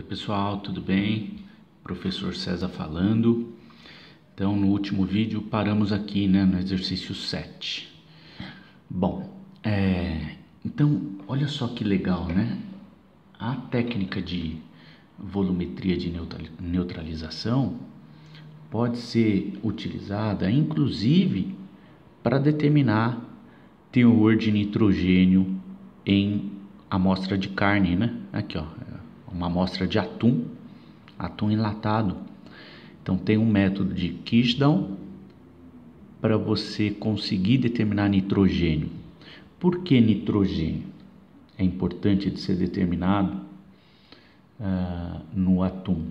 Oi pessoal, tudo bem? Professor César falando. Então no último vídeo paramos aqui, no exercício 7. Bom, então olha só que legal, A técnica de volumetria de neutralização pode ser utilizada inclusive para determinar teor de nitrogênio em amostra de carne, Aqui, ó, uma amostra de atum enlatado. Então tem um método de Kirschbaum para você conseguir determinar nitrogênio. Por que nitrogênio é importante de ser determinado no atum?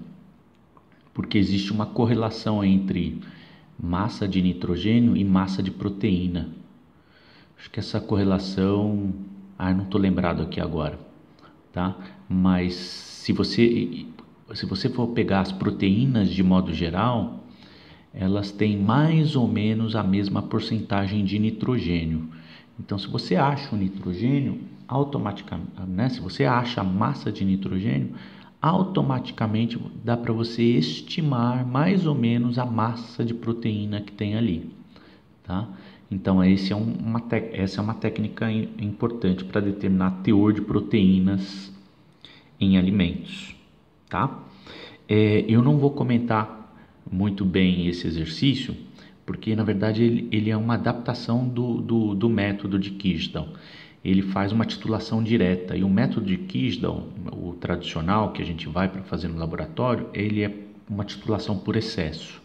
Porque existe uma correlação entre massa de nitrogênio e massa de proteína. Acho que essa correlação, não estou lembrado aqui agora, tá? Mas se você for pegar as proteínas de modo geral, elas têm mais ou menos a mesma porcentagem de nitrogênio. Então, se você acha o nitrogênio, automaticamente, se você acha a massa de nitrogênio, automaticamente dá para você estimar mais ou menos a massa de proteína que tem ali, tá? Então, essa é uma técnica importante para determinar teor de proteínas em alimentos, tá? Eu não vou comentar muito bem esse exercício, porque na verdade ele é uma adaptação do método de Kirschbaum. Ele faz uma titulação direta, e o método de Kirschbaum, o tradicional que a gente vai para fazer no laboratório, ele é uma titulação por excesso,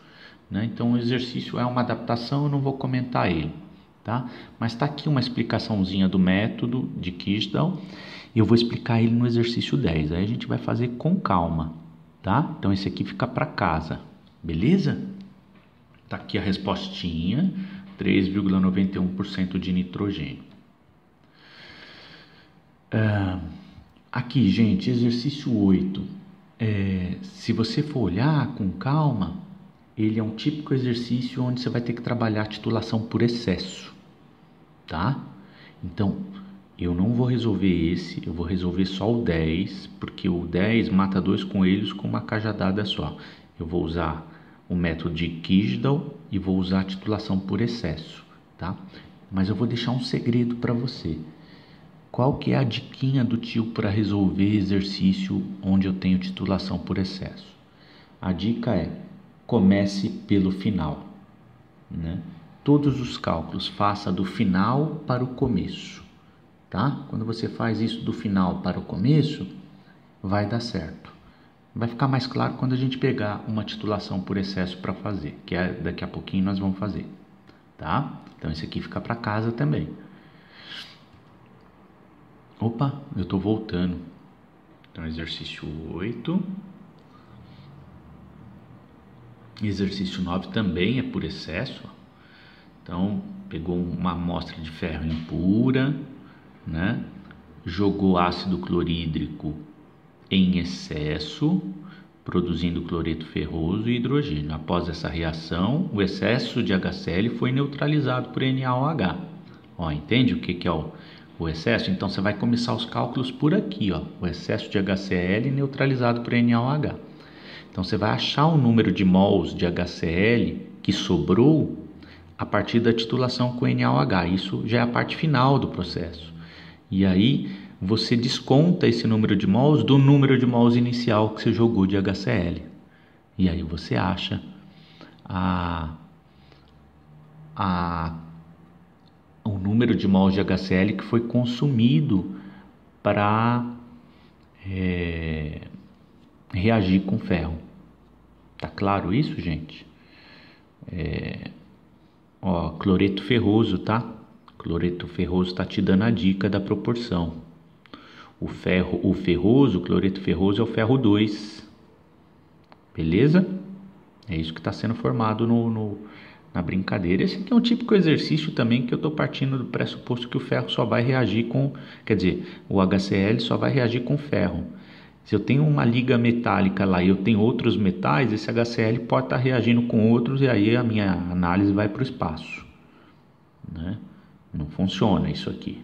Então o exercício é uma adaptação, eu não vou comentar ele, tá? Mas está aqui uma explicaçãozinha do método de Kirschbaum. Eu vou explicar ele no exercício 10, aí a gente vai fazer com calma, tá? Então esse aqui fica para casa, beleza? Tá aqui a respostinha, 3,91% de nitrogênio. Aqui, gente, exercício 8. Se você for olhar com calma, ele é um típico exercício onde você vai ter que trabalhar a titulação por excesso, tá? Então, eu não vou resolver esse, eu vou resolver só o 10, porque o 10 mata 2 coelhos com uma cajadada só. Eu vou usar o método de Kirschbaum e vou usar a titulação por excesso, tá? Mas eu vou deixar um segredo para você. Qual que é a diquinha do tio para resolver exercício onde eu tenho titulação por excesso? A dica é: comece pelo final, Todos os cálculos faça do final para o começo, tá? Quando você faz isso do final para o começo, vai dar certo. Vai ficar mais claro quando a gente pegar uma titulação por excesso para fazer, que daqui a pouquinho nós vamos fazer, tá? Então esse aqui fica para casa também. Opa, eu estou voltando. Então exercício 8. Exercício 9 também é por excesso. Então pegou uma amostra de ferro impura, jogou ácido clorídrico em excesso, produzindo cloreto ferroso e hidrogênio. Após essa reação, o excesso de HCl foi neutralizado por NaOH. Entende o que é o excesso? Então você vai começar os cálculos por aqui, o excesso de HCl neutralizado por NaOH. Então você vai achar o número de mols de HCl que sobrou a partir da titulação com NaOH. Isso já é a parte final do processo. E aí você desconta esse número de mols do número de mols inicial que você jogou de HCl. E aí você acha o número de mols de HCl que foi consumido para reagir com ferro. Tá claro isso, gente? Cloreto ferroso, tá? Cloreto ferroso está te dando a dica da proporção. O cloreto ferroso é o ferro 2. Beleza? É isso que está sendo formado na brincadeira. Esse aqui é um típico exercício também que eu estou partindo do pressuposto que o ferro só vai reagir com... Quer dizer, o HCl só vai reagir com ferro. Se eu tenho uma liga metálica lá e eu tenho outros metais, esse HCl pode estar reagindo com outros e aí a minha análise vai para o espaço, Não funciona isso aqui.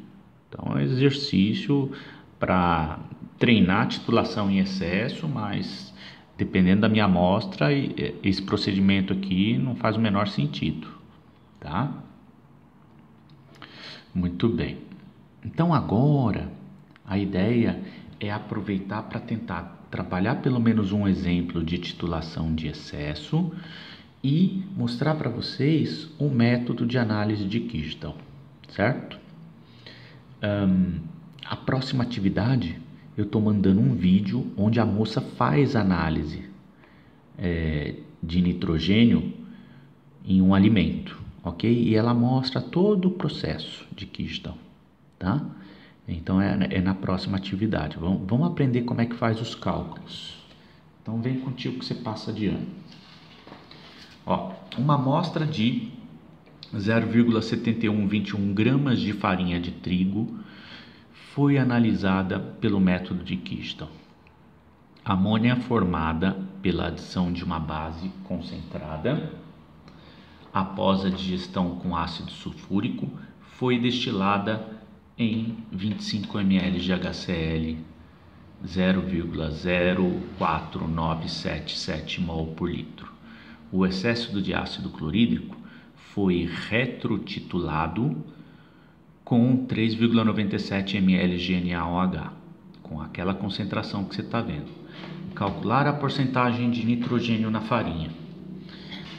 Então é um exercício para treinar a titulação em excesso, mas dependendo da minha amostra, esse procedimento aqui não faz o menor sentido, tá? Muito bem. Então agora a ideia é aproveitar para tentar trabalhar pelo menos um exemplo de titulação de excesso e mostrar para vocês o método de análise de Kirchhoff, certo? A próxima atividade eu estou mandando um vídeo onde a moça faz análise de nitrogênio em um alimento, ok? E ela mostra todo o processo de Kirchhoff, tá? Então é na próxima atividade. Vamos aprender como é que faz os cálculos. Então vem contigo que você passa de ano. Ó, uma amostra de 0,7121 gramas de farinha de trigo foi analisada pelo método de Kirchhoff. A amônia formada pela adição de uma base concentrada após a digestão com ácido sulfúrico foi destilada em 25 ml de HCl 0,04977 mol por litro. O excesso de ácido clorídrico foi retrotitulado com 3,97 ml de NaOH, com aquela concentração que você está vendo. Calcular a porcentagem de nitrogênio na farinha.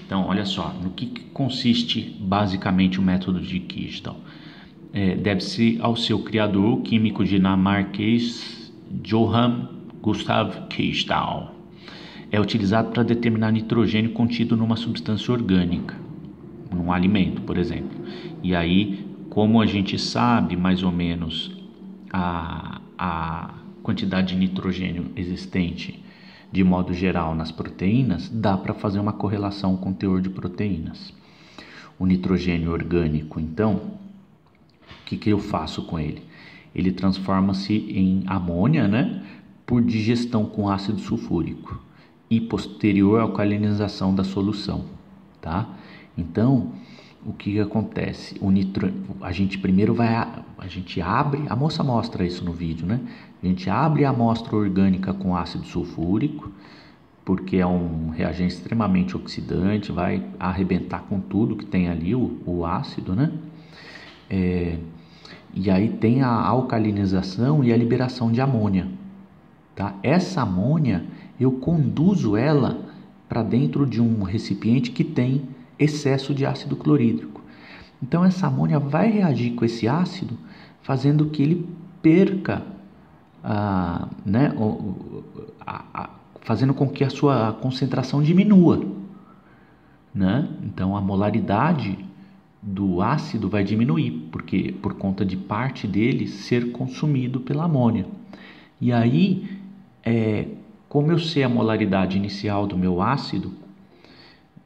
Então, olha só, no que consiste basicamente o método de Kirchhoff? Deve-se ao seu criador, o químico dinamarquês Johann Gustav Kirchhoff. É utilizado para determinar nitrogênio contido numa substância orgânica, num alimento, por exemplo. E aí, como a gente sabe mais ou menos a quantidade de nitrogênio existente de modo geral nas proteínas, dá para fazer uma correlação com o teor de proteínas. O nitrogênio orgânico, então, o que eu faço com ele? Ele transforma-se em amônia, né, por digestão com ácido sulfúrico e posterior alcalinização da solução, tá? Então, o que acontece? A gente primeiro a gente abre, a moça mostra isso no vídeo, né? A gente abre a amostra orgânica com ácido sulfúrico, porque é um reagente extremamente oxidante, vai arrebentar com tudo que tem ali, o ácido, né? E aí tem a alcalinização e a liberação de amônia, tá? Essa amônia, eu conduzo ela para dentro de um recipiente que tem excesso de ácido clorídrico. Então essa amônia vai reagir com esse ácido, fazendo que ele perca, fazendo com que a sua concentração diminua, né? Então a molaridade do ácido vai diminuir, porque por conta de parte dele ser consumido pela amônia. E aí, como eu sei a molaridade inicial do meu ácido,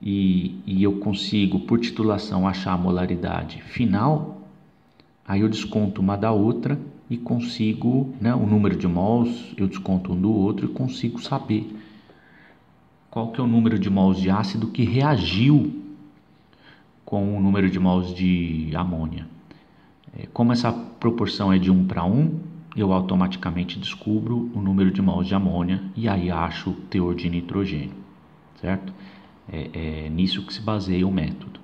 e eu consigo, por titulação, achar a molaridade final, aí eu desconto uma da outra e consigo, né, o número de mols, eu desconto um do outro e consigo saber qual que é o número de mols de ácido que reagiu com o número de mols de amônia. Como essa proporção é de 1 para 1, eu automaticamente descubro o número de mols de amônia e aí acho o teor de nitrogênio, certo? É nisso que se baseia o método.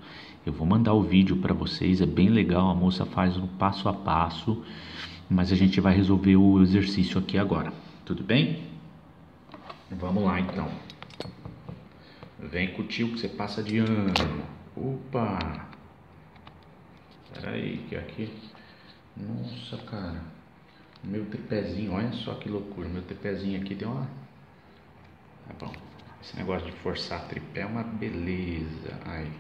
Eu vou mandar o vídeo para vocês, é bem legal, a moça faz um passo a passo, mas a gente vai resolver o exercício aqui agora, tudo bem? Vamos lá então. Vem com o tio que você passa de ano. Opa! Peraí, que aqui... Nossa, cara. Meu tripézinho, olha só que loucura. Meu tripézinho aqui deu uma... Tá bom. Esse negócio de forçar tripé é uma beleza. Aí,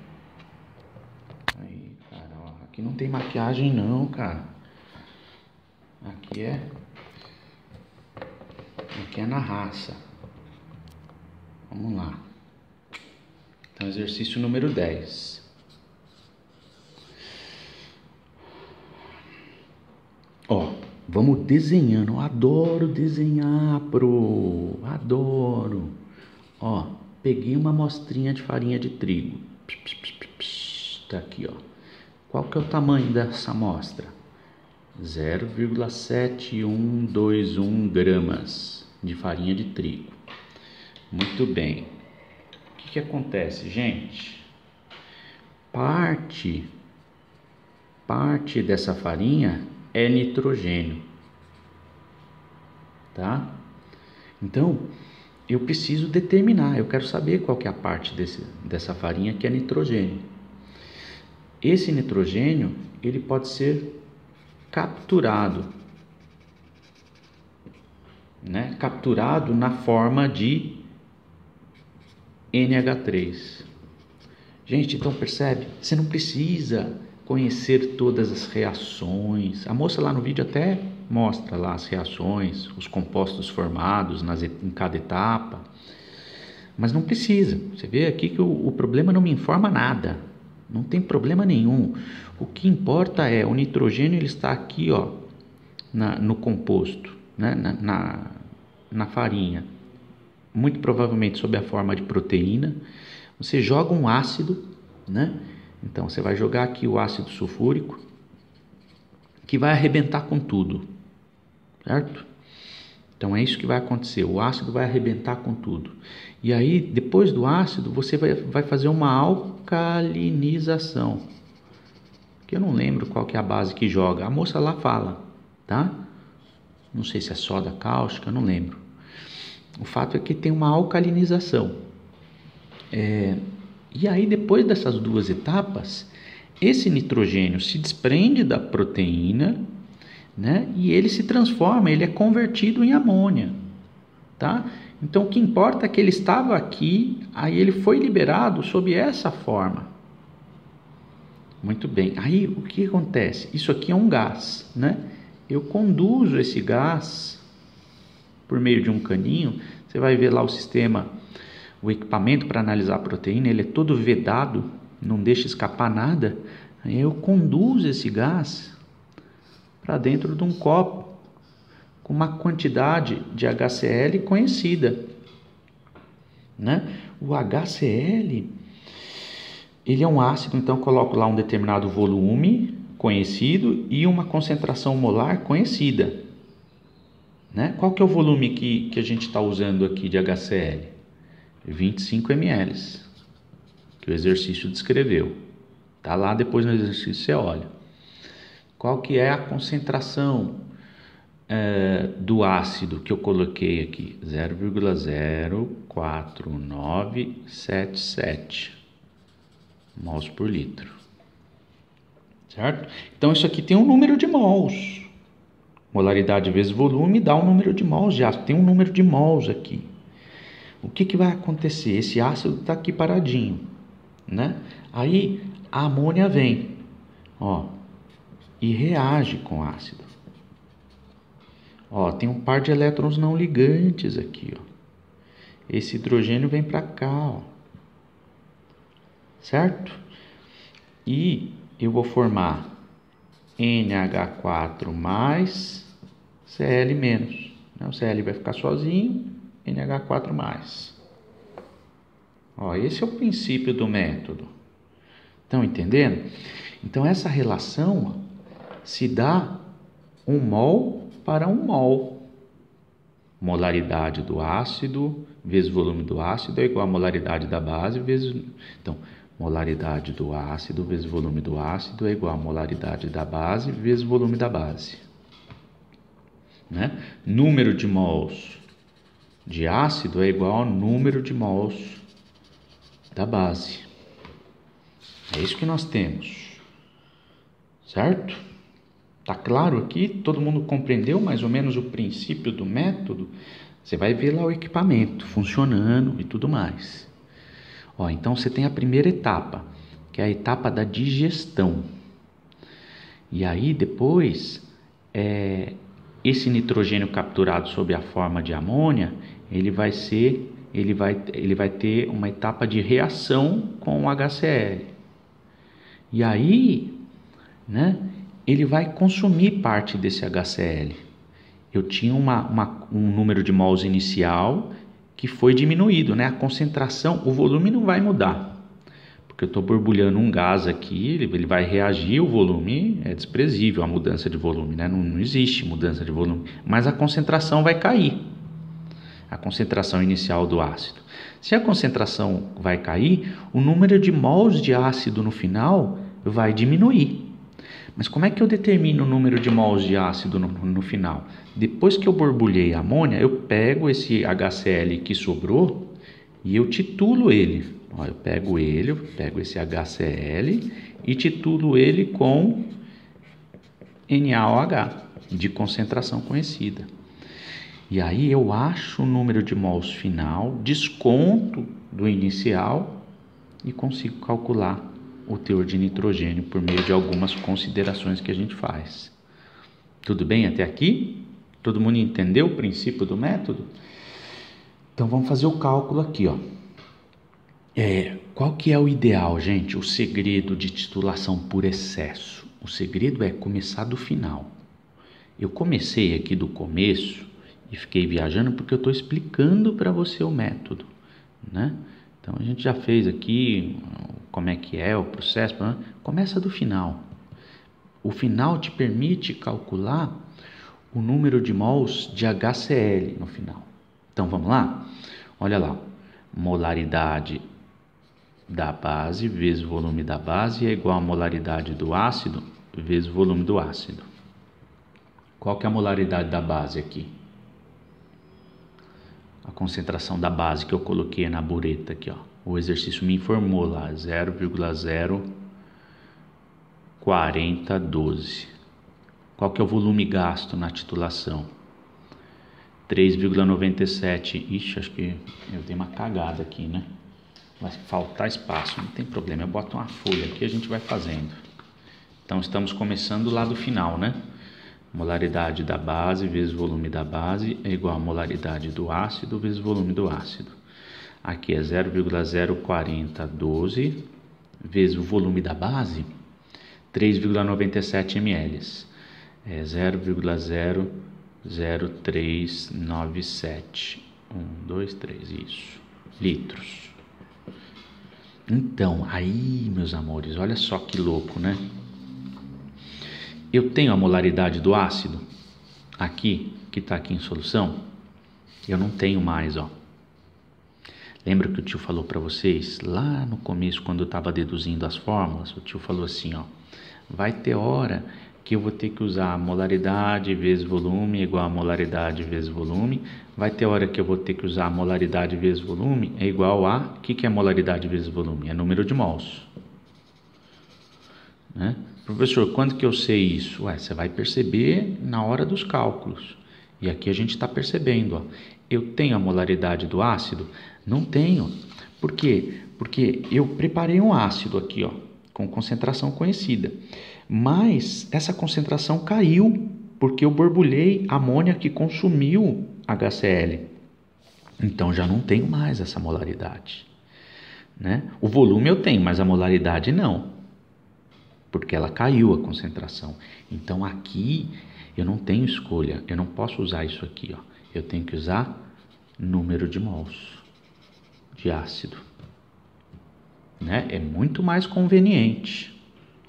cara, ó. Aqui não tem maquiagem não, cara. Aqui é na raça. Vamos lá. Então, exercício número 10. Ó, vamos desenhando. Eu adoro desenhar, adoro. Ó, peguei uma amostrinha de farinha de trigo. Tá aqui, ó. Qual que é o tamanho dessa amostra? 0,7121 gramas de farinha de trigo. Muito bem. O que acontece, gente? Parte dessa farinha é nitrogênio, tá? Então, eu preciso determinar, eu quero saber qual que é a parte dessa farinha que é nitrogênio. Esse nitrogênio, ele pode ser capturado, né? Capturado na forma de NH3. Gente, então percebe? Você não precisa conhecer todas as reações. A moça lá no vídeo até mostra lá as reações, os compostos formados em cada etapa. Mas não precisa. Você vê aqui que o problema não me informa nada. Não tem problema nenhum. O que importa é o nitrogênio, ele está aqui, ó, no composto, né? na farinha. Muito provavelmente sob a forma de proteína. Você joga um ácido, né? Então você vai jogar aqui o ácido sulfúrico, que vai arrebentar com tudo, certo? Então é isso que vai acontecer, o ácido vai arrebentar com tudo. E aí, depois do ácido, você vai fazer uma alcalinização, que eu não lembro qual que é a base que joga, a moça lá fala, tá? Não sei se é soda cáustica, não lembro. O fato é que tem uma alcalinização. E aí, depois dessas duas etapas, esse nitrogênio se desprende da proteína, né? E ele se transforma, ele é convertido em amônia, tá? Então, o que importa é que ele estava aqui, aí ele foi liberado sob essa forma. Muito bem. Aí, o que acontece? Isso aqui é um gás, né? Eu conduzo esse gás por meio de um caninho. Você vai ver lá o sistema, o equipamento para analisar a proteína, ele é todo vedado, não deixa escapar nada. Aí eu conduzo esse gás para dentro de um copo com uma quantidade de HCl conhecida, né? O HCl, ele é um ácido, então eu coloco lá um determinado volume conhecido e uma concentração molar conhecida, né? Qual que é o volume que a gente está usando aqui de HCl? 25 ml, que o exercício descreveu. Tá lá, depois no exercício você olha. Qual que é a concentração do ácido que eu coloquei aqui? 0,04977 mols por litro. Certo? Então isso aqui tem um número de mols. Molaridade vezes volume dá um número de mols de ácido. Tem um número de mols aqui. O que vai acontecer? Esse ácido está aqui paradinho, né? Aí a amônia vem, ó, e reage com o ácido. Ó, tem um par de elétrons não ligantes aqui, ó. Esse hidrogênio vem para cá, ó. Certo? E eu vou formar NH4 mais Cl menos. O Cl vai ficar sozinho, NH4 mais. Ó, esse é o princípio do método. Estão entendendo? Então essa relação se dá 1 mol para 1 mol. Molaridade do ácido vezes volume do ácido é igual a molaridade da base vezes... Então, molaridade do ácido vezes volume do ácido é igual a molaridade da base vezes volume da base. Né? Número de mols de ácido é igual ao número de mols da base. É isso que nós temos. Certo? Tá claro aqui? Todo mundo compreendeu mais ou menos o princípio do método? Você vai ver lá o equipamento funcionando e tudo mais. Ó, então você tem a primeira etapa, que é a etapa da digestão. E aí depois, esse nitrogênio capturado sob a forma de amônia, ele vai ter uma etapa de reação com o HCl. E aí, né, ele vai consumir parte desse HCl. Eu tinha um número de mols inicial que foi diminuído, né? A concentração, o volume não vai mudar, porque porque eu estou borbulhando um gás aqui, ele vai reagir, o volume é desprezível, a mudança de volume, né? Não existe mudança de volume, mas a concentração vai cair, a concentração inicial do ácido. Se a concentração vai cair, o número de mols de ácido no final vai diminuir. Mas como é que eu determino o número de mols de ácido no final? Depois que eu borbulhei a amônia, eu pego esse HCl que sobrou e eu titulo ele. Ó, eu pego esse HCl e titulo ele com NaOH, de concentração conhecida. E aí eu acho o número de mols final, desconto do inicial e consigo calcular o teor de nitrogênio por meio de algumas considerações que a gente faz. Tudo bem até aqui? Todo mundo entendeu o princípio do método? Então vamos fazer o cálculo aqui, ó. Qual que é o ideal, gente? O segredo de titulação por excesso. O segredo é começar do final. Eu comecei aqui do começo e fiquei viajando porque eu estou explicando para você o método, né? Então a gente já fez aqui como é que é o processo, né? Começa do final. O final te permite calcular o número de mols de HCl no final. Então vamos lá? Olha lá, molaridade da base vezes o volume da base é igual a molaridade do ácido vezes o volume do ácido. Qual que é a molaridade da base aqui? A concentração da base que eu coloquei na bureta aqui, ó. O exercício me informou lá, 0,04012. Qual que é o volume gasto na titulação? 3,97. Ixi, acho que eu dei uma cagada aqui, né? Vai faltar espaço, não tem problema. Eu boto uma folha aqui e a gente vai fazendo. Então, estamos começando lá do final, né? Molaridade da base vezes o volume da base é igual a molaridade do ácido vezes o volume do ácido. Aqui é 0,04012 vezes o volume da base, 3,97 ml. É 0,00397. 1, 2, 3, isso. Litros. Então, aí, meus amores, olha só que louco, né? Eu tenho a molaridade do ácido aqui, que está aqui em solução. Eu não tenho mais, ó. Lembra que o tio falou para vocês, lá no começo, quando eu estava deduzindo as fórmulas, o tio falou assim, ó. Vai ter hora que eu vou ter que usar molaridade vezes volume igual a molaridade vezes volume. Vai ter hora que eu vou ter que usar molaridade vezes volume é igual a... O que é molaridade vezes volume? É número de mols. Né? Professor, quando que eu sei isso? Você vai perceber na hora dos cálculos. E aqui a gente está percebendo, ó. Eu tenho a molaridade do ácido? Não tenho. Por quê? Porque eu preparei um ácido aqui, ó, com concentração conhecida. Mas essa concentração caiu porque eu borbulhei amônia que consumiu HCl. Então já não tenho mais essa molaridade, né? O volume eu tenho, mas a molaridade não, porque ela caiu a concentração. Então aqui eu não tenho escolha, eu não posso usar isso aqui, ó. Eu tenho que usar número de mols de ácido, né? É muito mais conveniente.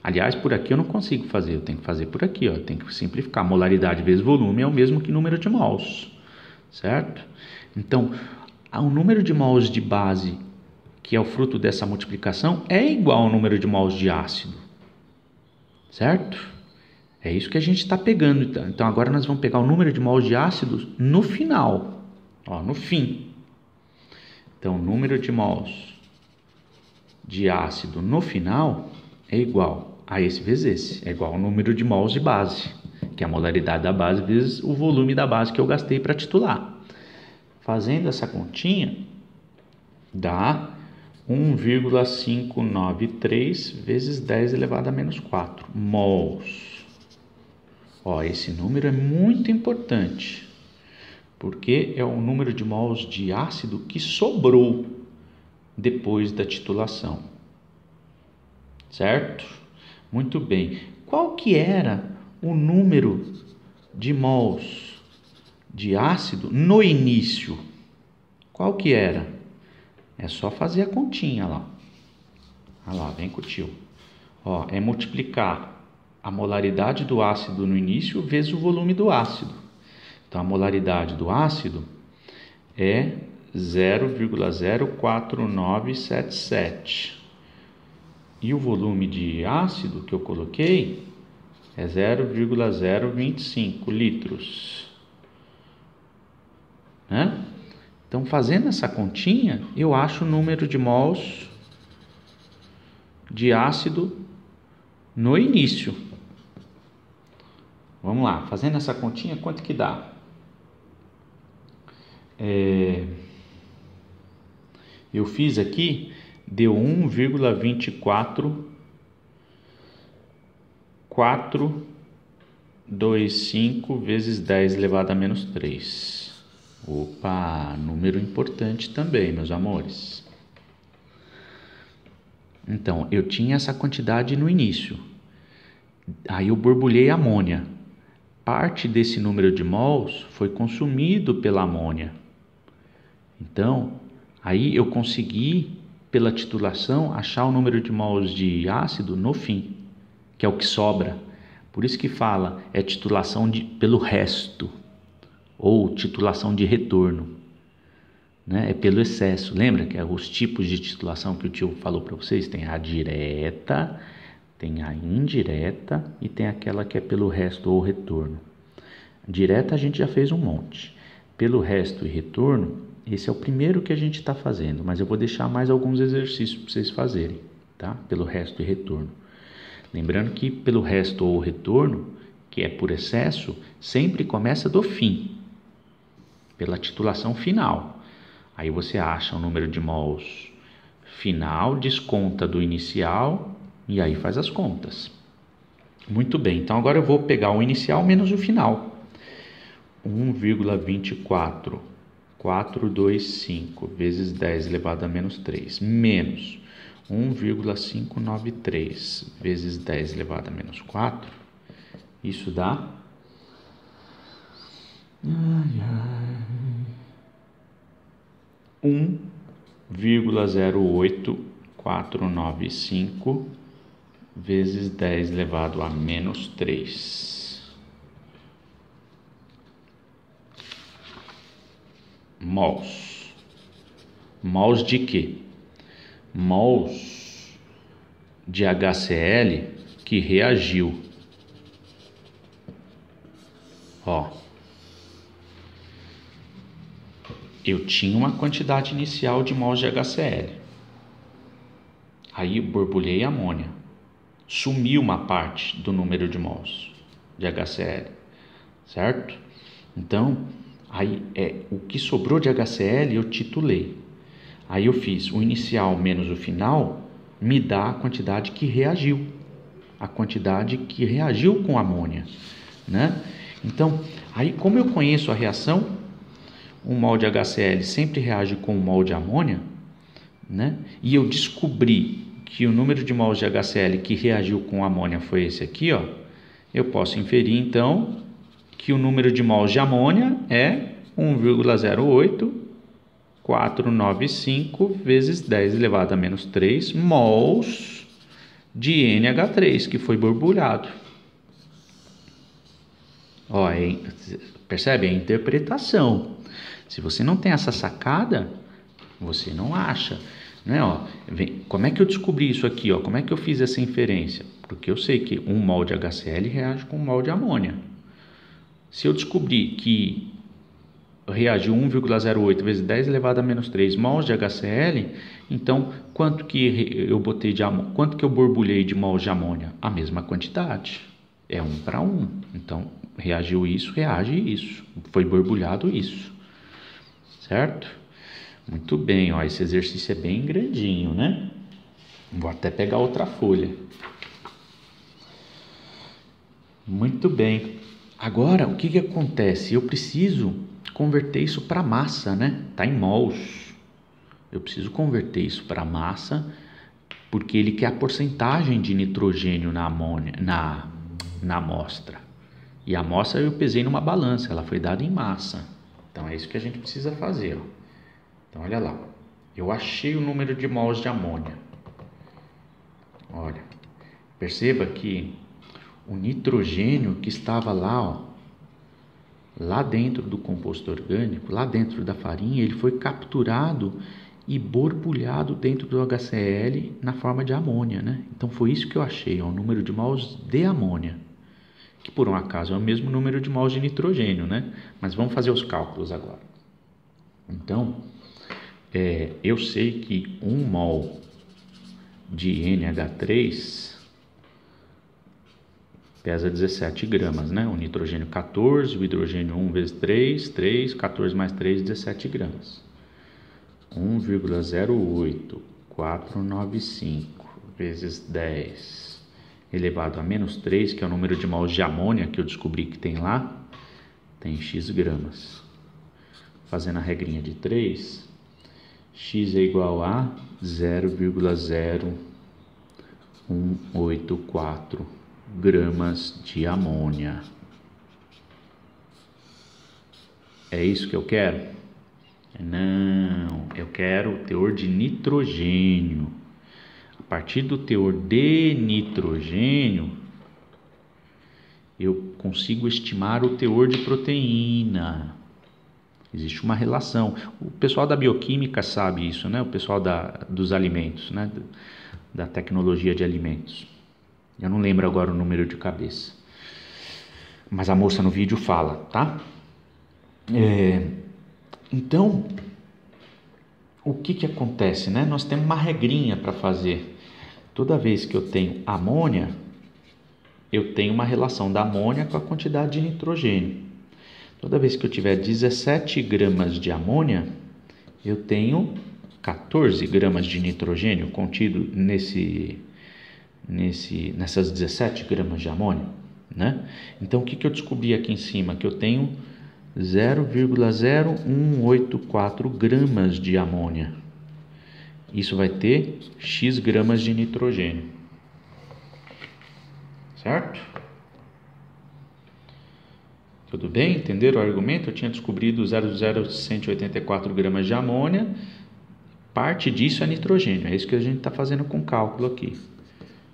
Aliás, por aqui eu não consigo fazer, eu tenho que fazer por aqui, ó. Eu tenho que simplificar. Molaridade vezes volume é o mesmo que número de mols, certo? Então, o número de mols de base, que é o fruto dessa multiplicação, é igual ao número de mols de ácido, certo? É isso que a gente está pegando. Então, agora nós vamos pegar o número de mols de ácido no final, ó, no fim. Então, o número de mols de ácido no final é igual a esse vezes esse, é igual ao número de mols de base, que é a molaridade da base vezes o volume da base que eu gastei para titular. Fazendo essa continha, dá 1,593 vezes 10 elevado a menos 4 mols. Ó, esse número é muito importante, porque é o número de mols de ácido que sobrou depois da titulação, certo? Muito bem. Qual que era o número de mols de ácido no início? Qual que era? É só fazer a continha lá. Olha lá, vem com o tio. Ó, é multiplicar a molaridade do ácido no início vezes o volume do ácido. Então, a molaridade do ácido é 0,04977. E o volume de ácido que eu coloquei é 0,025 litros. Né? Então, fazendo essa continha, eu acho o número de mols de ácido no início. Vamos lá, fazendo essa continha, quanto que dá? Eu fiz aqui, deu 1,25425 vezes 10 elevado a menos 3. Opa, número importante também, meus amores. Então, eu tinha essa quantidade no início. Aí eu borbulhei amônia. Parte desse número de mols foi consumido pela amônia. Então, aí eu consegui, pela titulação, achar o número de mols de ácido no fim, que é o que sobra. Por isso que fala, é titulação pelo resto, ou titulação de retorno. Né? É pelo excesso. Lembra que os tipos de titulação que o tio falou para vocês? Tem a direta, tem a indireta e tem aquela que é pelo resto ou retorno. Direta a gente já fez um monte. Pelo resto e retorno, esse é o primeiro que a gente está fazendo, mas eu vou deixar mais alguns exercícios para vocês fazerem, tá? Pelo resto e retorno. Lembrando que pelo resto ou retorno, que é por excesso, sempre começa do fim, pela titulação final. Aí você acha o número de mols final, desconta do inicial e aí faz as contas. Muito bem, então agora eu vou pegar o inicial menos o final. 1,24425 vezes 10 elevado a menos 3 menos 1,593 vezes 10 elevado a menos 4. Isso dá 1,08495 vezes 10 elevado a menos 3. Mols. Mols de quê? Mols de HCl que reagiu. Ó. Eu tinha uma quantidade inicial de mols de HCl. Aí borbulhei amônia. Sumiu uma parte do número de mols de HCl. Certo? Então, aí o que sobrou de HCl eu titulei. Aí eu fiz o inicial menos o final, me dá a quantidade que reagiu. A quantidade que reagiu com a amônia. Né? Então, aí como eu conheço a reação, um mol de HCl sempre reage com um mol de amônia, né? E eu descobri que o número de mols de HCl que reagiu com amônia foi esse aqui, ó. Eu posso inferir, então, que o número de mols de amônia é 1,08495 vezes 10 elevado a menos 3 mols de NH3, que foi borbulhado. Ó, percebe? É a interpretação. Se você não tem essa sacada, você não acha. Né? Ó, como é que eu descobri isso aqui? Ó? Como é que eu fiz essa inferência? Porque eu sei que um mol de HCl reage com um mol de amônia. Se eu descobrir que reagiu 1,08 vezes 10 elevado a menos 3 mols de HCl, então quanto que eu botei de amônia? Quanto que eu borbulhei de mols de amônia? A mesma quantidade. É 1 para 1. Então, reagiu isso, reage isso. Foi borbulhado isso. Certo? Muito bem, ó, esse exercício é bem grandinho, né? Vou até pegar outra folha. Muito bem. Agora, o que acontece? Eu preciso converter isso para massa, né? Tá em mols. Eu preciso converter isso para massa, porque ele quer a porcentagem de nitrogênio na amônia, na amostra. E a amostra eu pesei numa balança, ela foi dada em massa. Então é isso que a gente precisa fazer, ó. Então olha lá, eu achei o número de mols de amônia. Olha, perceba que o nitrogênio que estava lá, ó, lá dentro do composto orgânico, lá dentro da farinha, ele foi capturado e borbulhado dentro do HCl na forma de amônia, né? Então foi isso que eu achei, ó, o número de mols de amônia, que por um acaso é o mesmo número de mols de nitrogênio, né? Mas vamos fazer os cálculos agora. Então, eu sei que 1 mol de NH3 pesa 17 gramas, né? O nitrogênio 14, o hidrogênio 1 vezes 3, 14 mais 3, 17 gramas. 1,08495 vezes 10 elevado a menos 3, que é o número de mols de amônia que eu descobri que tem lá, tem x gramas. Fazendo a regrinha de 3, x é igual a 0,0184 gramas de amônia. É isso que eu quero? Não, eu quero o teor de nitrogênio. A partir do teor de nitrogênio, eu consigo estimar o teor de proteína. Existe uma relação. O pessoal da bioquímica sabe isso, né? O pessoal dos alimentos, né? Da tecnologia de alimentos. Eu não lembro agora o número de cabeça. Mas a moça no vídeo fala, tá? Então, o que acontece, né? Nós temos uma regrinha para fazer. Toda vez que eu tenho amônia, eu tenho uma relação da amônia com a quantidade de nitrogênio. Toda vez que eu tiver 17 gramas de amônia, eu tenho 14 gramas de nitrogênio contido nessas 17 gramas de amônia, né? Então, o que eu descobri aqui em cima? Que eu tenho 0,0184 gramas de amônia. Isso vai ter x gramas de nitrogênio. Certo? Tudo bem? Entenderam o argumento? Eu tinha descobrido 0,0184 gramas de amônia. Parte disso é nitrogênio. É isso que a gente está fazendo com cálculo aqui.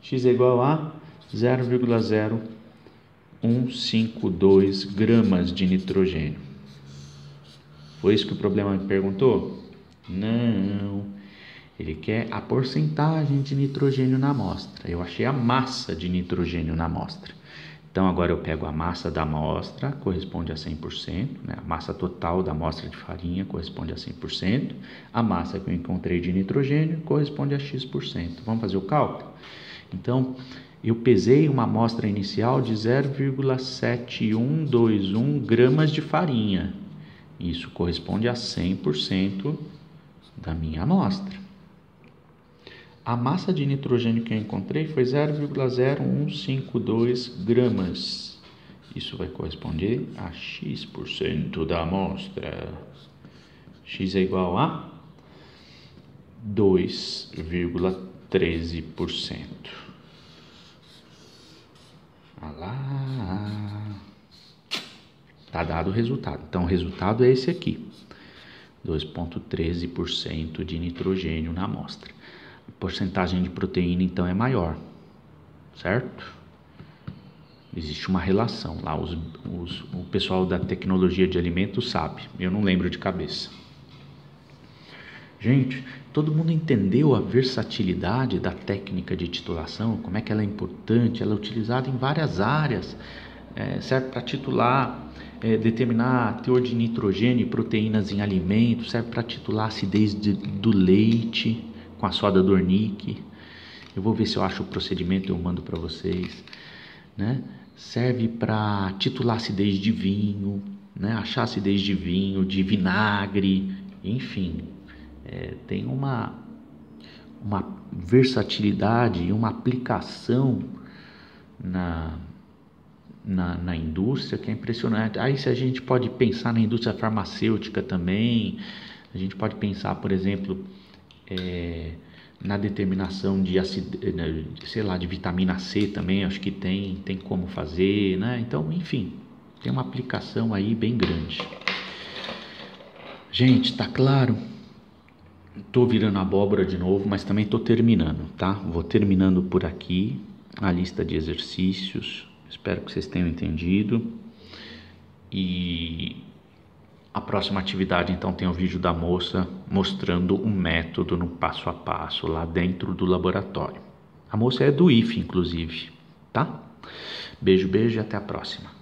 X é igual a 0,0152 gramas de nitrogênio. Foi isso que o problema me perguntou? Não. Ele quer a porcentagem de nitrogênio na amostra. Eu achei a massa de nitrogênio na amostra. Então, agora eu pego a massa da amostra, corresponde a 100%, né? A massa total da amostra de farinha corresponde a 100%. A massa que eu encontrei de nitrogênio corresponde a X%. Vamos fazer o cálculo? Então, eu pesei uma amostra inicial de 0,7121 gramas de farinha. Isso corresponde a 100% da minha amostra. A massa de nitrogênio que eu encontrei foi 0,0152 gramas. Isso vai corresponder a X% da amostra. X é igual a 2,13%. Olha lá. Tá dado o resultado. Então, o resultado é esse aqui. 2,13% de nitrogênio na amostra. A porcentagem de proteína, então, é maior. Certo? Existe uma relação. Lá o pessoal da tecnologia de alimentos sabe. Eu não lembro de cabeça. Gente, todo mundo entendeu a versatilidade da técnica de titulação? Como é que ela é importante? Ela é utilizada em várias áreas. Serve para titular, determinar teor de nitrogênio e proteínas em alimentos. Serve para titular a acidez do leite com a soda Dornick. Eu vou ver se eu acho o procedimento e eu mando para vocês, né? Serve para titular acidez de vinho, né? Achar acidez de vinho, de vinagre, enfim. Tem uma versatilidade e uma aplicação na indústria que é impressionante. Aí se a gente pode pensar na indústria farmacêutica também, a gente pode pensar, por exemplo, na determinação de de vitamina C também, acho que tem como fazer, né? Então, enfim, tem uma aplicação aí bem grande. Gente, tá claro? Tô virando abóbora de novo, mas também tô terminando, tá? Vou terminando por aqui a lista de exercícios. Espero que vocês tenham entendido. E a próxima atividade, então, tem o vídeo da moça mostrando o método no passo a passo lá dentro do laboratório. A moça é do IFE, inclusive, tá? Beijo, beijo e até a próxima.